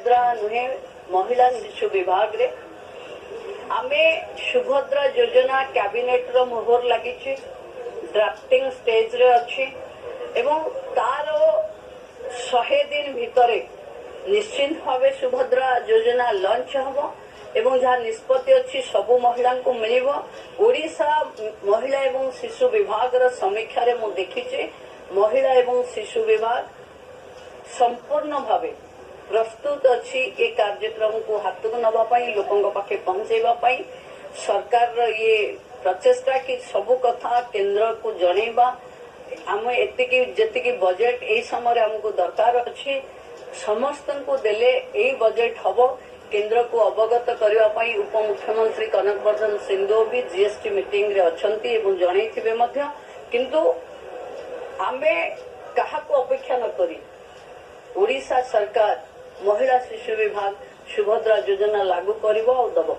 सुभद्रा नुहे महिला शिशु विभाग रे आमे सुभद्रा योजना कैबिनेट रो मोहर लगी ड्राफ्टिंग स्टेज रे अच्छी एवं तार 100 दिन भितरे निश्चित भाव सुभद्रा योजना लॉन्च हम एवं जहाँ निष्पत्ति अच्छी सबु महिला को मिल ओडिशा महिला एवं शिशु विभाग रो समीक्षा रे मु देखिचे महिला एवं शिशु विभाग संपूर्ण भावे प्रस्तुत अच्छी ये कार्यक्रम को हाथ को नवाई लोकों पाखे पहुंचाई सरकार ये प्रचेषा कि सबु कथा केंद्र को जनइबा आम एति बजेट यही समय हमको दरकार अच्छी समस्त को देले यही बजेट हम केंद्र को अवगत करने उप मुख्यमंत्री कनक वर्धन सिंधु भी जीएसटी मीटिंग रे अछंती एवं जनइथिबे मध्य किंतु आमे कहा को अपेक्षा न करी ओडिशा सरकार महिला शिशु विभाग सुभद्रा योजना लागू करिबो और दबो।